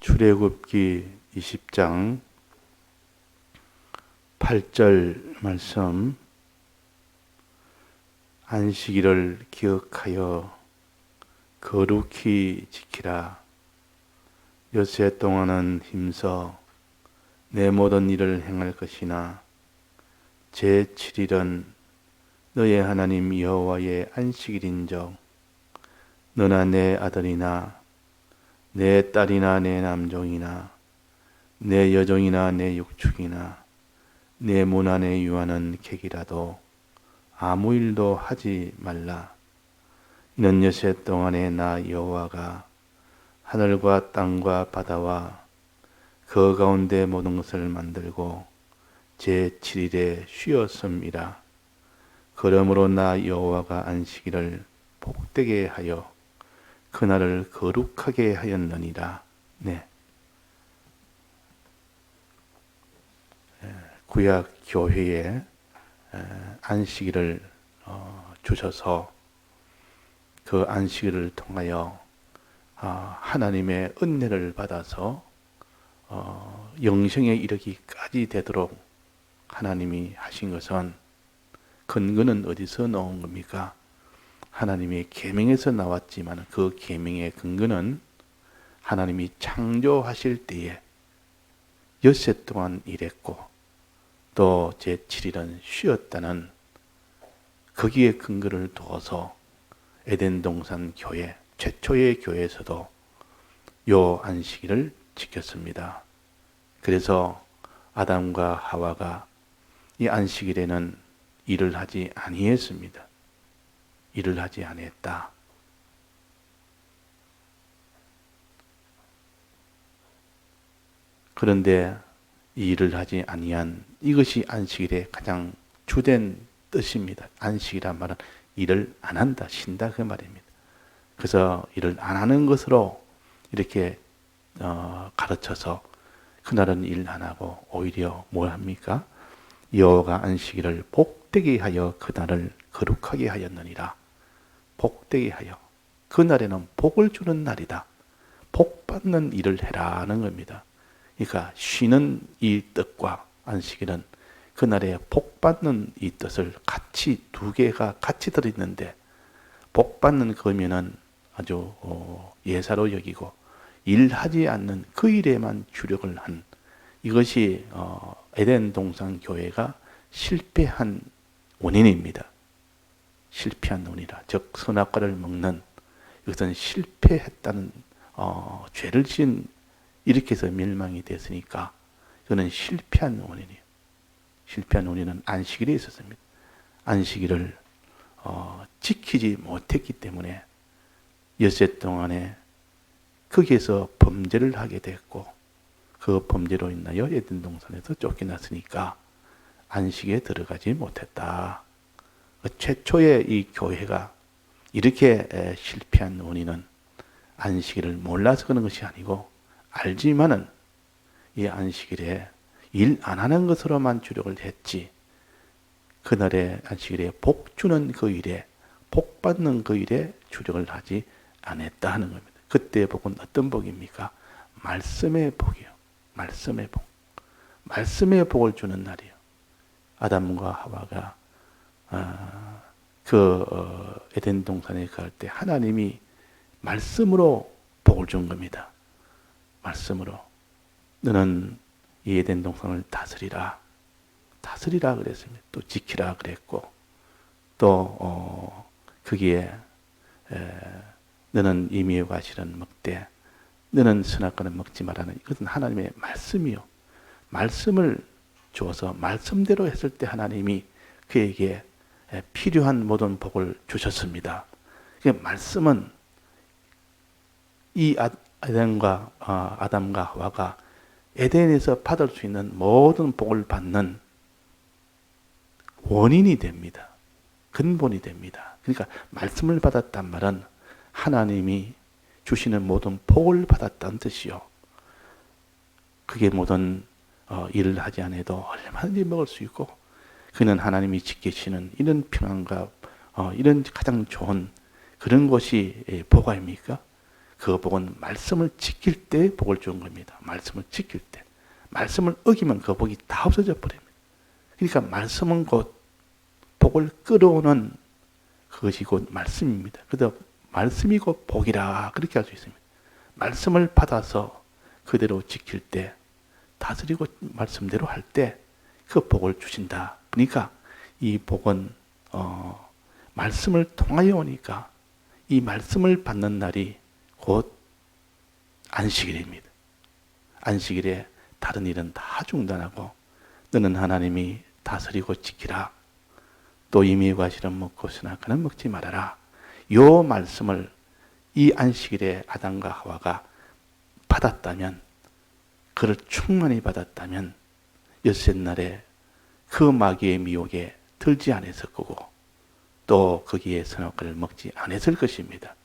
출애굽기 20장 8절 말씀. 안식일을 기억하여 거룩히 지키라. 엿새 동안은 힘써 내 모든 일을 행할 것이나 제7일은 너의 하나님 여호와의 안식일인즉 너나 내 아들이나 내 딸이나 내 남종이나 내 여종이나 내 육축이나 내 문 안에 유하는 객이라도 아무 일도 하지 말라. 이는 엿새 동안에 나 여호와가 하늘과 땅과 바다와 그 가운데 모든 것을 만들고 제7일에 쉬었음이라. 그러므로 나 여호와가 안식일을 복되게 하여 그날을 거룩하게 하였느니라. 네. 구약 교회에 안식일을 주셔서 그 안식일을 통하여 하나님의 은혜를 받아서 영생에 이르기까지 되도록 하나님이 하신 것은 근거는 어디서 나온 겁니까? 하나님의 계명에서 나왔지만 그 계명의 근거는 하나님이 창조하실 때에 엿새 동안 일했고 또 제7일은 쉬었다는 거기에 근거를 두어서 에덴 동산 교회, 최초의 교회에서도 요 안식일을 지켰습니다. 그래서 아담과 하와가 이 안식일에는 일을 하지 아니했습니다. 일을 하지 아니했다. 그런데 이 일을 하지 아니한 이것이 안식일의 가장 주된 뜻입니다. 안식이란 말은 일을 안 한다, 쉰다 그 말입니다. 그래서 일을 안 하는 것으로 이렇게 가르쳐서 그날은 일 안 하고 오히려 뭘 합니까? 여호와가 안식일을 복되게 하여 그날을 거룩하게 하였느니라. 복되게 하여. 그날에는 복을 주는 날이다. 복 받는 일을 해라는 겁니다. 그러니까 쉬는 이 뜻과 안식일은 그날에 복 받는 이 뜻을 같이 두 개가 같이 들어있는데 복 받는 거면은 아주 예사로 여기고 일하지 않는 그 일에만 주력을 한 이것이 에덴 동산 교회가 실패한 원인입니다. 실패한 원이라. 즉 선악과를 먹는 이것은 실패했다는 죄를 지은 이렇게 해서 멸망이 됐으니까 그는 실패한 원인이에요. 실패한 원인은 안식일에 있었습니다. 안식일을 지키지 못했기 때문에 엿새 동안에 거기에서 범죄를 하게 됐고 그 범죄로 인하여 에덴 동산에서 쫓겨났으니까 안식에 들어가지 못했다. 최초의 이 교회가 이렇게 실패한 원인은 안식일을 몰라서 그런 것이 아니고 알지만은 이 안식일에 일 안 하는 것으로만 주력을 했지 그날의 안식일에 복 주는 그 일에 복 받는 그 일에 주력을 하지 않았다 하는 겁니다. 그때의 복은 어떤 복입니까? 말씀의 복이요. 말씀의 복. 말씀의 복을 주는 날이요. 아담과 하와가 에덴 동산에 갈 때 하나님이 말씀으로 복을 준 겁니다. 말씀으로 너는 이 에덴 동산을 다스리라. 다스리라 그랬습니다. 또 지키라 그랬고 또 거기에 너는 이미의 과실은 먹되 너는 선악과는 먹지 말라는 이것은 하나님의 말씀이요. 말씀을 주어서 말씀대로 했을 때 하나님이 그에게 필요한 모든 복을 주셨습니다. 말씀은 이 아담과 하와가 에덴에서 받을 수 있는 모든 복을 받는 원인이 됩니다. 근본이 됩니다. 그러니까 말씀을 받았단 말은 하나님이 주시는 모든 복을 받았다는 뜻이요. 그게 모든 일을 하지 않아도 얼마든지 먹을 수 있고 그는 하나님이 지키시는 이런 평안과 이런 가장 좋은 그런 것이 복아입니까? 그 복은 말씀을 지킬 때 복을 주는 겁니다. 말씀을 지킬 때. 말씀을 어기면 그 복이 다 없어져 버립니다. 그러니까 말씀은 곧 복을 끌어오는 그것이 곧 말씀입니다. 그래서 말씀이 곧 복이라 그렇게 할 수 있습니다. 말씀을 받아서 그대로 지킬 때, 다스리고 말씀대로 할 때 그 복을 주신다. 그러니까 이 복은 말씀을 통하여 오니까 이 말씀을 받는 날이 곧 안식일입니다. 안식일에 다른 일은 다 중단하고 너는 하나님이 다스리고 지키라. 또 이미 과실은 먹고 쓰나 그는 먹지 말아라. 요 말씀을 이 안식일에 아담과 하와가 받았다면, 그를 충만히 받았다면 엿새 날에 그 마귀의 미혹에 들지 않았을 거고 또 거기에 선악과를 먹지 않았을 것입니다.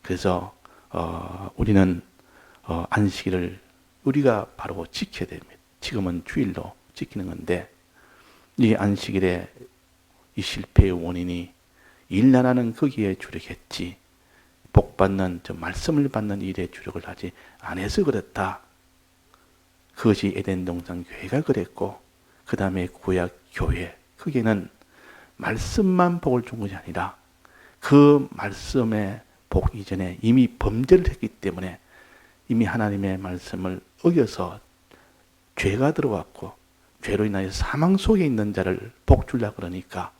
그래서 우리는 안식일을 우리가 바로 지켜야 됩니다. 지금은 주일로 지키는 건데 이 안식일에 이 실패의 원인이 일 안 하는 거기에 주력했지 복받는 말씀을 받는 일에 주력을 하지 않아서 그렇다. 그것이 에덴 동산 교회가 그랬고 그 다음에 구약 교회 거기에는 말씀만 복을 준 것이 아니라 그 말씀의 복 이전에 이미 범죄를 했기 때문에 이미 하나님의 말씀을 어겨서 죄가 들어왔고 죄로 인하여 사망 속에 있는 자를 복 주려고 그러니까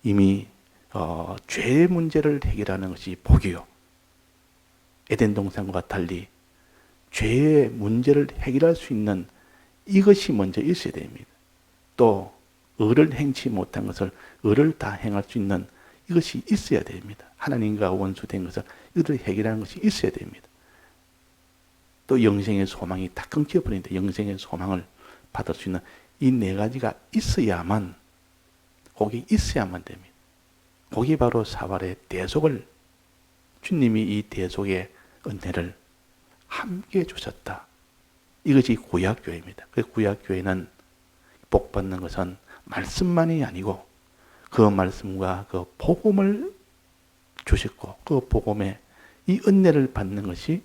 이미 죄의 문제를 해결하는 것이 복이요. 에덴 동산과 달리 죄의 문제를 해결할 수 있는 이것이 먼저 있어야 됩니다. 또 의를 행치 못한 것을 의를 다 행할 수 있는 이것이 있어야 됩니다. 하나님과 원수된 것을 이를 해결하는 것이 있어야 됩니다. 또 영생의 소망이 다 끊겨버리는데 영생의 소망을 받을 수 있는 이 네 가지가 있어야만, 거기 있어야만 됩니다. 거기 바로 사발의 대속을, 주님이 이 대속의 은혜를 함께 주셨다. 이것이 구약교회입니다. 그 구약교회는 복받는 것은 말씀만이 아니고 그 말씀과 그 복음을 주셨고 그 복음에 이 은혜를 받는 것이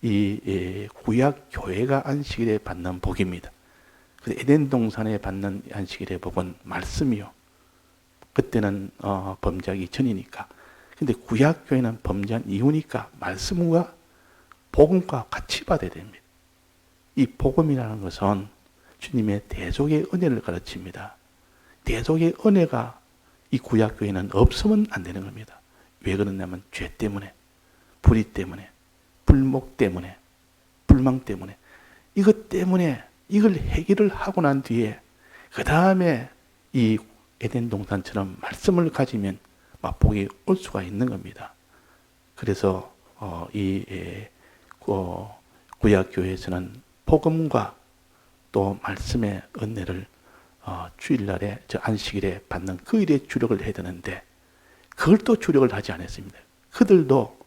이 구약교회가 안식일에 받는 복입니다. 그래서 에덴 동산에 받는 안식일의 복은 말씀이요. 그때는 범죄하기 전이니까. 근데 구약교회는 범죄한 이후니까 말씀과 복음과 같이 받아야 됩니다. 이 복음이라는 것은 주님의 대속의 은혜를 가르칩니다. 대속의 은혜가 이 구약교회는 없으면 안 되는 겁니다. 왜 그러냐면 죄 때문에, 불의 때문에, 불목 때문에, 불망 때문에, 이것 때문에 이걸 해결을 하고 난 뒤에 그 다음에 이 에덴 동산처럼 말씀을 가지면 복이 올 수가 있는 겁니다. 그래서 구약교회에서는 복음과 또 말씀의 은혜를 주일날에 안식일에 받는 그 일에 주력을 해야 되는데 그걸 또 주력을 하지 않았습니다. 그들도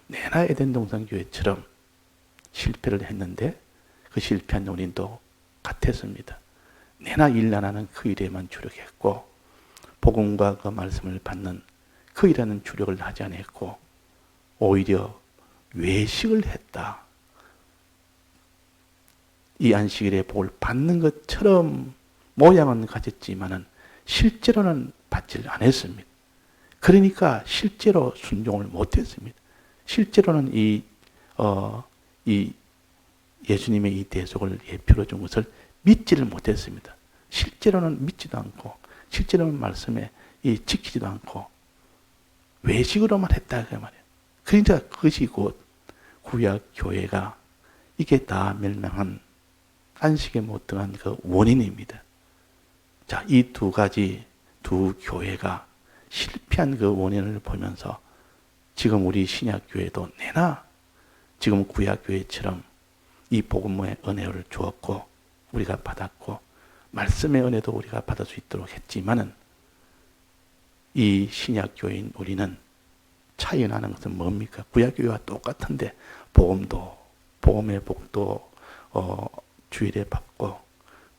내나 에덴 동산 교회처럼 실패를 했는데 그 실패한 우린도 같았습니다. 내나 일 안 하는 그 일에만 주력했고 복음과 그 말씀을 받는 그 일에는 주력을 하지 않았고 오히려 외식을 했다. 이 안식일의 복을 받는 것처럼 모양은 가졌지만은 실제로는 받지 않았습니다. 그러니까 실제로 순종을 못했습니다. 실제로는 이 예수님의 이 대속을 예표로 준 것을 믿지를 못했습니다. 실제로는 믿지도 않고 실제로는 말씀에 지키지도 않고 외식으로만 했다 그 말이에요. 그러니까 그것이 곧 구약 교회가 이게 다 멸망한 안식에 못 등한 그 원인입니다. 자, 이 두 가지 두 교회가 실패한 그 원인을 보면서 지금 우리 신약교회도 내나 지금 구약교회처럼 이 복음의 은혜를 주었고 우리가 받았고 말씀의 은혜도 우리가 받을 수 있도록 했지만은 이 신약교회인 우리는 차이 나는 것은 뭡니까? 구약교회와 똑같은데 복음의 복도 주일에 받고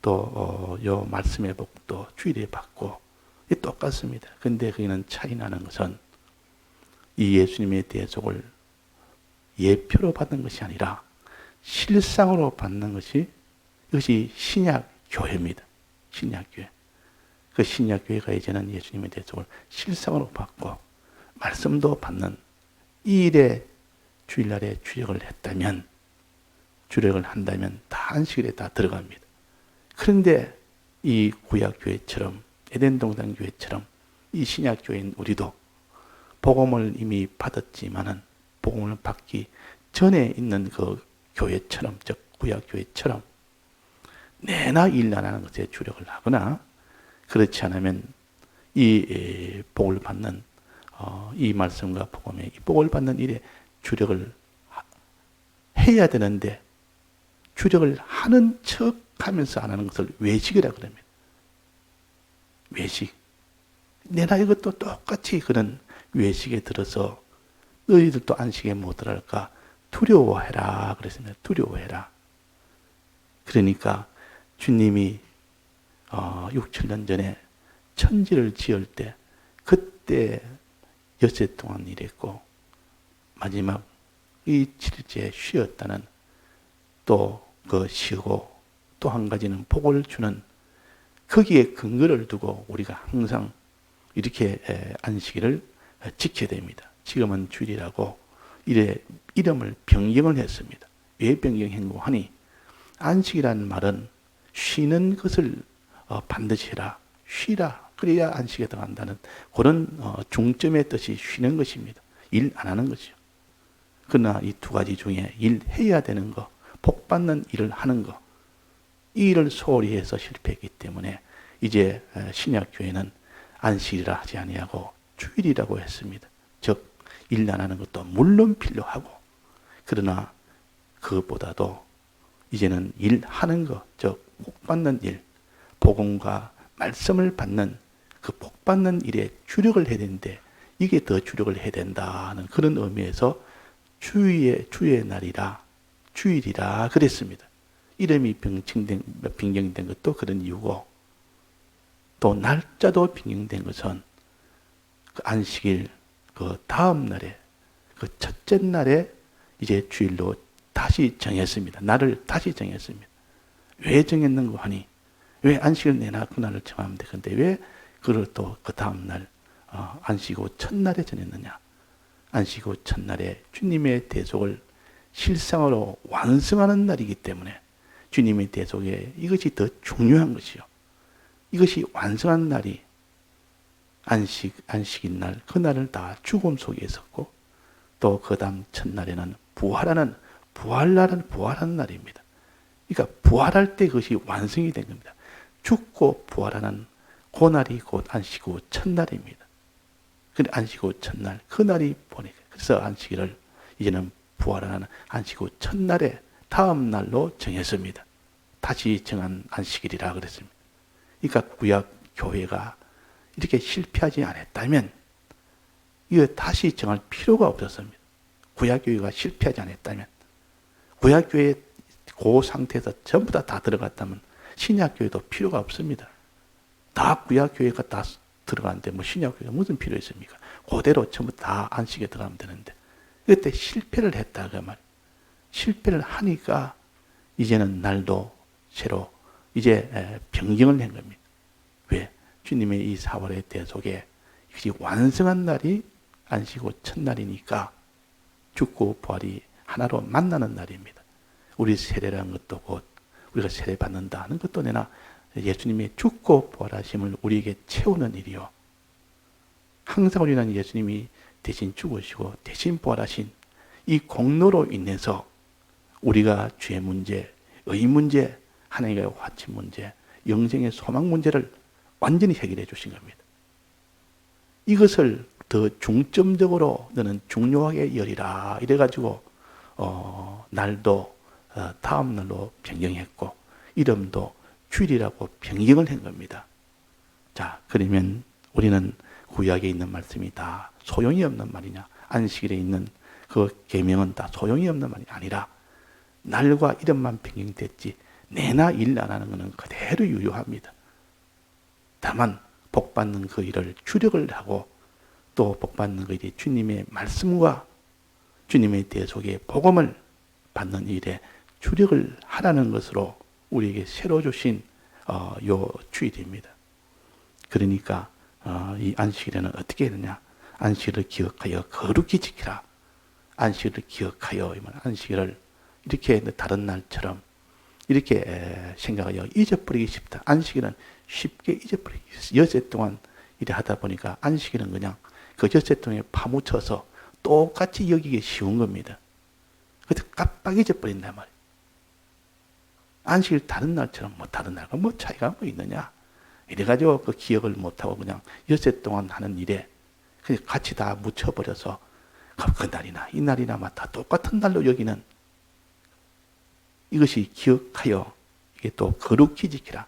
또 요 말씀의 복도 주일에 받고 똑같습니다. 근데 거기는 차이 나는 것은 이 예수님의 대속을 예표로 받는 것이 아니라 실상으로 받는 것이, 이것이 신약 교회입니다. 신약 교회. 그 신약 교회가 이제는 예수님의 대속을 실상으로 받고 말씀도 받는 이 일에 주일날에 주력을 했다면, 주력을 한다면 다 안식일에 다 들어갑니다. 그런데 이 구약 교회처럼, 에덴 동산 교회처럼 이 신약 교회인 우리도 복음을 이미 받았지만은 복음을 받기 전에 있는 그 교회처럼, 즉 구약 교회처럼 내나 일 안 하는 것에 주력을 하거나, 그렇지 않으면 이 복을 받는 이 말씀과 복음의 이 복을 받는 일에 주력을 해야 되는데 주력을 하는 척하면서 안 하는 것을 외식이라 그럽니다. 외식. 내나 이것도 똑같이 그런 외식에 들어서 너희들도 안식에 못 들어갈까 두려워해라 그랬습니다. 두려워해라. 그러니까 주님이 6, 7년 전에 천지를 지을 때 그때 엿새 동안 일했고 마지막 이 7일째 쉬었다는, 또 그 쉬고 또 한 가지는 복을 주는, 거기에 근거를 두고 우리가 항상 이렇게 안식일을 지켜야 됩니다. 지금은 주일이라고 이름을 변경을 했습니다. 왜 변경했고 하니, 안식이라는 말은 쉬는 것을 반드시 해라, 쉬라, 그래야 안식에 들어간다는 그런 중점의 뜻이 쉬는 것입니다. 일 안 하는 것이죠. 그러나 이 두 가지 중에 일해야 되는 거, 복 받는 일을 하는 거, 이 일을 소홀히 해서 실패했기 때문에 이제 신약교회는 안식이라 하지 아니하고 주일이라고 했습니다. 즉 일 안 하는 것도 물론 필요하고, 그러나 그것보다도 이제는 일하는 것, 즉 복 받는 일, 복음과 말씀을 받는 그 복 받는 일에 주력을 해야 되는데, 이게 더 주력을 해야 된다는 그런 의미에서 주의 날이라, 주일이라 그랬습니다. 이름이 변경된 것도 그런 이유고, 또 날짜도 변경된 것은 그 안식일 그 다음 날에, 그 첫째 날에 이제 주일로 다시 정했습니다. 날을 다시 정했습니다. 왜 정했는가 하니, 왜 안식을 내나 그날을 정하면 되는데 왜 그걸 또 그 다음 날 안식 후 첫날에 정했느냐. 안식 후 첫날에 주님의 대속을 실상으로 완성하는 날이기 때문에 주님의 대속에 이것이 더 중요한 것이요. 이것이 완성한 날이 안식인 날, 그 날을 다 죽음 속에 있었고, 또 그 다음 첫날에는 부활하는 날입니다. 그러니까 부활할 때 그것이 완성이 된 겁니다. 죽고 부활하는 그 날이 곧 안식 후 첫날입니다. 그래 안식 후 첫날, 그 날이 보니까, 그래서 안식일을 이제는 부활하는 안식 후 첫날에 다음 날로 정했습니다. 다시 정한 안식일이라 그랬습니다. 그러니까 구약 교회가 이렇게 실패하지 않았다면 이거 다시 정할 필요가 없었습니다. 구약 교회가 실패하지 않았다면, 구약 교회 그 상태에서 전부 다 들어갔다면 신약 교회도 필요가 없습니다. 다 구약 교회가 다 들어가는데 뭐 신약 교회가 무슨 필요 있습니까? 그대로 전부 다 안식에 들어가면 되는데, 그때 실패를 했다 그 말. 실패를 하니까 이제는 날도 새로 이제 변경을 한 겁니다. 왜? 주님의 이 4월의 대속에 이것이 완성한 날이 안식 후 첫날이니까 죽고 부활이 하나로 만나는 날입니다. 우리 세례라는 것도 곧 우리가 세례 받는다 하는 것도 내나 예수님의 죽고 부활하심을 우리에게 채우는 일이요. 항상 우리는 예수님이 대신 죽으시고 대신 부활하신 이 공로로 인해서 우리가 죄 문제, 의 문제, 하나님과의 화친 문제, 영생의 소망 문제를 완전히 해결해 주신 겁니다. 이것을 더 중점적으로 너는 중요하게 여리라 이래가지고 날도 다음 날로 변경했고 이름도 주일이라고 변경을 한 겁니다. 자, 그러면 우리는 구약에 있는 말씀이 다 소용이 없는 말이냐, 안식일에 있는 그 계명은 다 소용이 없는 말이 아니라 날과 이름만 변경됐지 내나 일 안 하는 것은 그대로 유효합니다. 다만 복받는 그 일을 주력을 하고 또 복받는 그 일이 주님의 말씀과 주님의 대속의 복음을 받는 일에 주력을 하라는 것으로 우리에게 새로 주신 요 주일입니다. 그러니까 이 안식일에는 어떻게 해야 되냐? 안식일을 기억하여 거룩히 지키라. 안식일을 기억하여 안식일을 이렇게 다른 날처럼 이렇게 생각하여 잊어버리기 쉽다. 안식일은 쉽게 잊어버리기 쉽다. 엿새 동안 이래 하다 보니까 안식일은 그냥 그 엿새 동안에 파묻혀서 똑같이 여기기 쉬운 겁니다. 그래서 깜빡 잊어버린단 말이에요. 안식일 다른 날처럼 다른 날과 차이가 있느냐? 이래가지고 그 기억을 못하고 그냥 엿새 동안 하는 일에 그냥 같이 다 묻혀버려서 그 날이나 이 날이나 다 똑같은 날로 여기는 이것이 기억하여 이게 또 거룩히 지키라.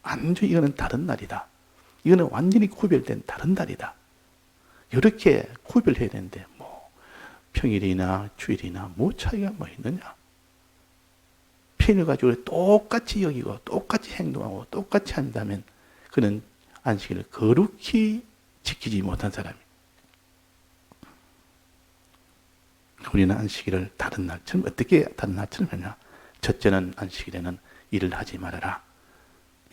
완전히 이거는 다른 날이다. 이거는 완전히 구별된 다른 날이다. 이렇게 구별해야 되는데 평일이나 주일이나 차이가 있느냐? 평일 가지고 똑같이 여기고 똑같이 행동하고 똑같이 한다면 그는 안식일을 거룩히 지키지 못한 사람이에요. 우리는 안식일을 다른 날처럼 어떻게 다른 날처럼 하냐? 첫째는 안식일에는 일을 하지 말아라.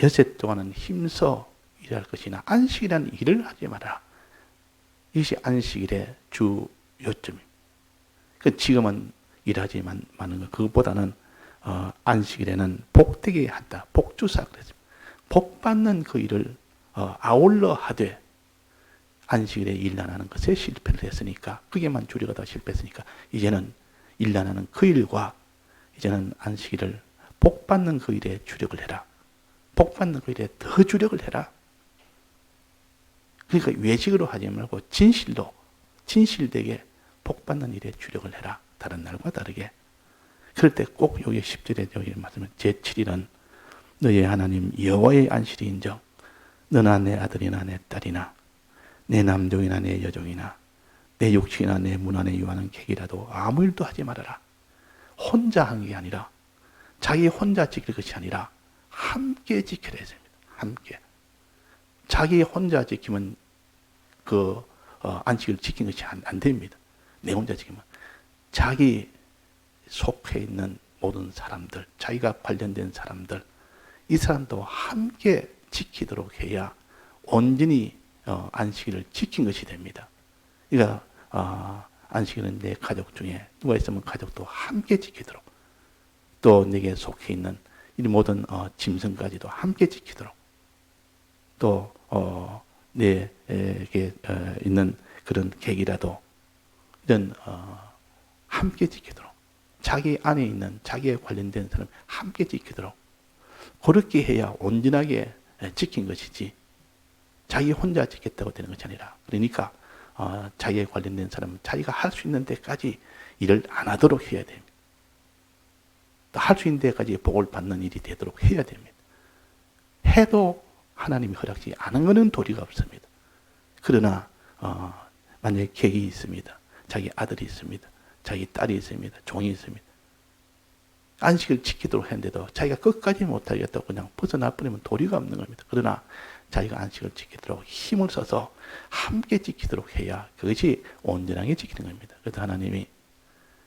엿새 동안은 힘써 일할 것이나 안식이라는 일을 하지 말아라. 이것이 안식일의 주 요점입니다. 지금은 일하지만 많은 것, 그것보다는 안식일에는 복되게 한다. 복주사 그랬습니다. 복 받는 그 일을 아울러 하되 안식일에 일 안 하는 것에 실패를 했으니까 그게만 주력하다 실패했으니까 이제는 일 안 하는 그 일과 이제는 안식일을 복 받는 그 일에 주력을 해라. 복 받는 그 일에 더 주력을 해라. 그러니까 외식으로 하지 말고 진실되게 복 받는 일에 주력을 해라. 다른 날과 다르게. 그럴 때 꼭 여기 10절에 여기 말씀은 제7일은 너의 하나님 여호와의 안식일인즉 너나 내 아들이나 내 딸이나 내 남종이나 내 여종이나 내 육신이나 내 문 안에 유하는 객이라도 아무 일도 하지 말아라. 혼자 하는 게 아니라 자기 혼자 지킬 것이 아니라 함께 지켜야 됩니다. 함께. 자기 혼자 지키면 그 안식을 지킨 것이 안 됩니다. 내 혼자 지키면 자기 속해 있는 모든 사람들, 자기가 관련된 사람들, 이 사람도 함께 지키도록 해야 온전히 안식일을 지킨 것이 됩니다. 그러니까 안식일은 내 가족 중에 누가 있으면 가족도 함께 지키도록, 또 내게 속해 있는 이 모든 짐승까지도 함께 지키도록, 또 내게 있는 그런 객이라도 이런 함께 지키도록, 자기 안에 있는 자기에 관련된 사람 함께 지키도록 그렇게 해야 온전하게 지킨 것이지 자기 혼자 지켰다고 되는 것이 아니라, 그러니까 자기에 관련된 사람은 자기가 할 수 있는 데까지 일을 안 하도록 해야 됩니다. 또 할 수 있는 데까지 복을 받는 일이 되도록 해야 됩니다. 해도 하나님이 허락지 않은 것은 도리가 없습니다. 그러나 만약에 객이 있습니다. 자기 아들이 있습니다. 자기 딸이 있습니다. 종이 있습니다. 안식을 지키도록 했는데도 자기가 끝까지 못하겠다고 그냥 벗어나 버리면 도리가 없는 겁니다. 그러나 자기가 안식을 지키도록 힘을 써서 함께 지키도록 해야 그것이 온전하게 지키는 겁니다. 그래서 하나님이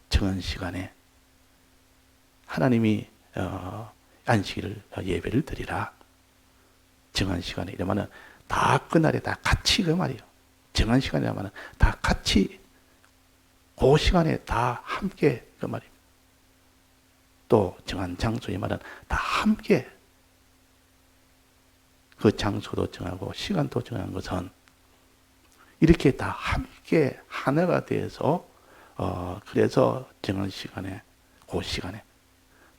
정한 시간에 하나님이 안식일을 예배를 드리라. 정한 시간에 이러면은 다 그날에 다 같이 그 말이에요. 정한 시간이라면 다 같이 그 시간에 다 함께 그 말입니다. 또 정한 장소에 말은 다 함께, 그 장소도 정하고 시간도 정한 것은 이렇게 다 함께 하나가 돼서 그래서 정한 시간에 그 시간에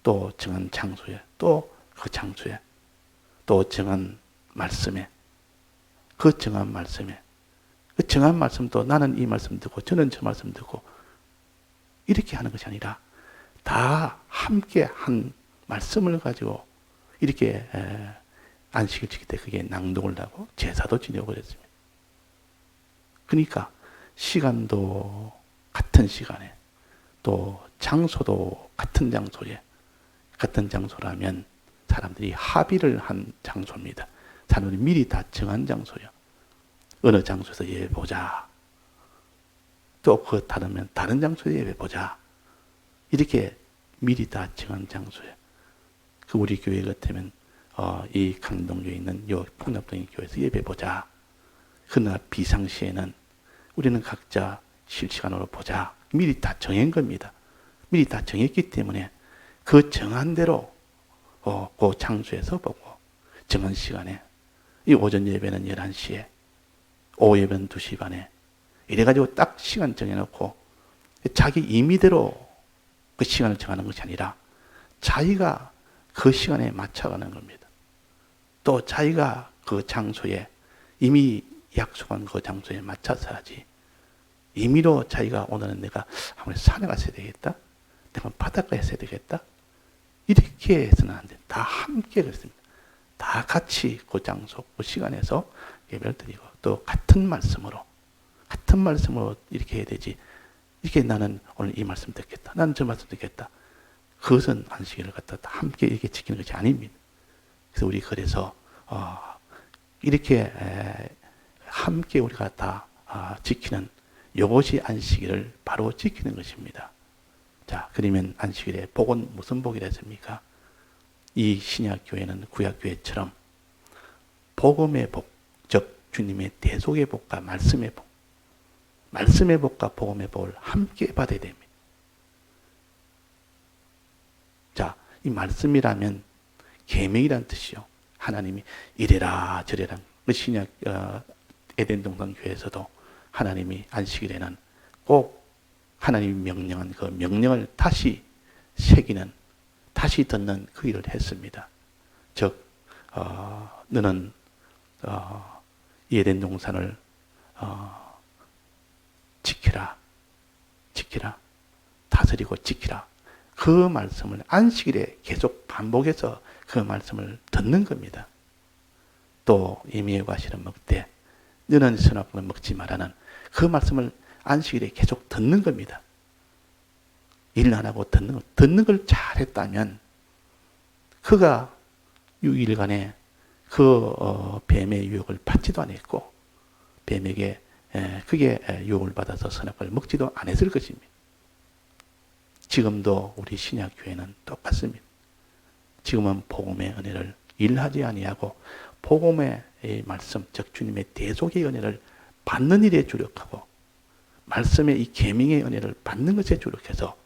또 정한 장소에 또 그 장소에 또 정한 말씀에 그 정한 말씀에 그 정한 말씀도 나는 이 말씀 듣고 저는 저 말씀 듣고 이렇게 하는 것이 아니라 다 함께 한 말씀을 가지고 이렇게 안식을 지킬 때 그게 낭독을 하고 제사도 지내고 그랬습니다. 그러니까 시간도 같은 시간에 또 장소도 같은 장소에, 같은 장소라면 사람들이 합의를 한 장소입니다. 사람들이 미리 다 정한 장소예요. 어느 장소에서 예배 보자. 또 그거 다르면 다른 장소에 예배 보자. 이렇게 미리 다 정한 장소에. 그 우리 교회 같으면 이 강동교에 있는 요 풍납동 교회에서 예배 보자. 그러나 비상시에는 우리는 각자 실시간으로 보자. 미리 다 정한 겁니다. 미리 다 정했기 때문에 그 정한 대로 그 장소에서 보고 정한 시간에 이 오전 예배는 11시에 오후 예배는 2시 반에 이래가지고 딱 시간 정해놓고 자기 임의대로 그 시간을 정하는 것이 아니라 자기가 그 시간에 맞춰가는 겁니다. 또 자기가 그 장소에 이미 약속한 그 장소에 맞춰서 하지. 임의로 자기가 오늘은 내가 아무래도 산에 갔어야 되겠다. 내가 바닷가에 있어야 되겠다. 이렇게 해서는 안 돼. 다 함께 그랬습니다. 다 같이 그 장소, 그 시간에서 예배를 드리고 또 같은 말씀으로 이렇게 해야 되지. 이렇게 나는 오늘 이 말씀 듣겠다. 나는 저 말씀 듣겠다. 그것은 안식일을 갖다 함께 이렇게 지키는 것이 아닙니다. 그래서 우리 그래서 이렇게 함께 우리가 다 지키는 이것이 안식일을 바로 지키는 것입니다. 자, 그러면 안식일의 복은 무슨 복이라 했습니까? 이 신약 교회는 구약 교회처럼 복음의 복, 즉 주님의 대속의 복과 말씀의 복, 말씀의 복과 복음의 복을 함께 받아야 됩니다. 자, 이 말씀이라면 계명이란 뜻이요. 하나님이 이래라 저래라. 신약 에덴 동산 교회에서도 하나님이 안식일에는 꼭 하나님이 명령한 그 명령을 다시 새기는, 다시 듣는 그 일을 했습니다. 즉 너는 에덴 동산을 지키라, 다스리고 지키라. 그 말씀을 안식일에 계속 반복해서 그 말씀을 듣는 겁니다. 또 이미의 과실은 먹되 너는 선악과는 먹지 말라는 그 말씀을 안식일에 계속 듣는 겁니다. 일 안 하고 듣는 걸 잘했다면 그가 6일간에 그 뱀의 유혹을 받지도 않았고 뱀에게 그게 유혹을 받아서 선악과를 먹지도 않았을 것입니다. 지금도 우리 신약교회는 똑같습니다. 지금은 복음의 은혜를 일하지 아니하고 복음의 말씀, 즉 주님의 대속의 은혜를 받는 일에 주력하고 말씀의 이 계명의 은혜를 받는 것에 주력해서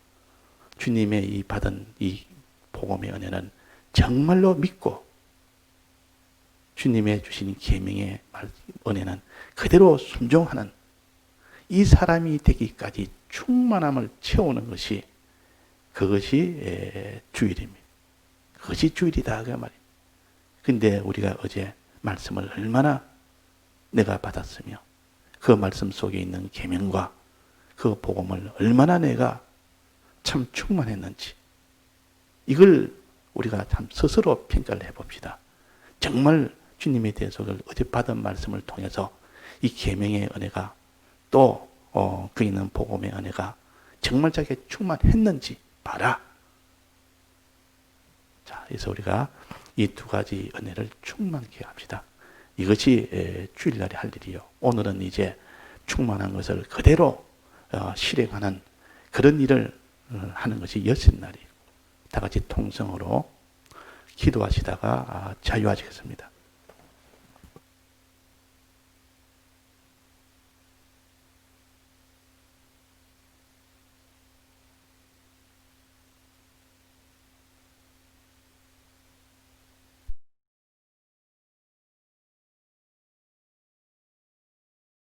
주님의 이 받은 이 복음의 은혜는 정말로 믿고 주님의 주신 계명의 은혜는 그대로 순종하는 이 사람이 되기까지 충만함을 채우는 것이 그것이 주일입니다. 그것이 주일이다 그 말입니다. 근데 우리가 어제 말씀을 얼마나 내가 받았으며 그 말씀 속에 있는 계명과 그 복음을 얼마나 내가 참 충만했는지 이걸 우리가 참 스스로 평가를 해봅시다. 정말 주님의 대속을 어제 받은 말씀을 통해서 이 계명의 은혜가 또 그 있는 복음의 은혜가 정말 자기에 충만했는지 봐라. 자, 그래서 우리가 이 두 가지 은혜를 충만케 합시다. 이것이 주일날에 할 일이요. 오늘은 이제 충만한 것을 그대로 실행하는 그런 일을 하는 것이 여섯날이고 다 같이 통성으로 기도하시다가 자유하시겠습니다.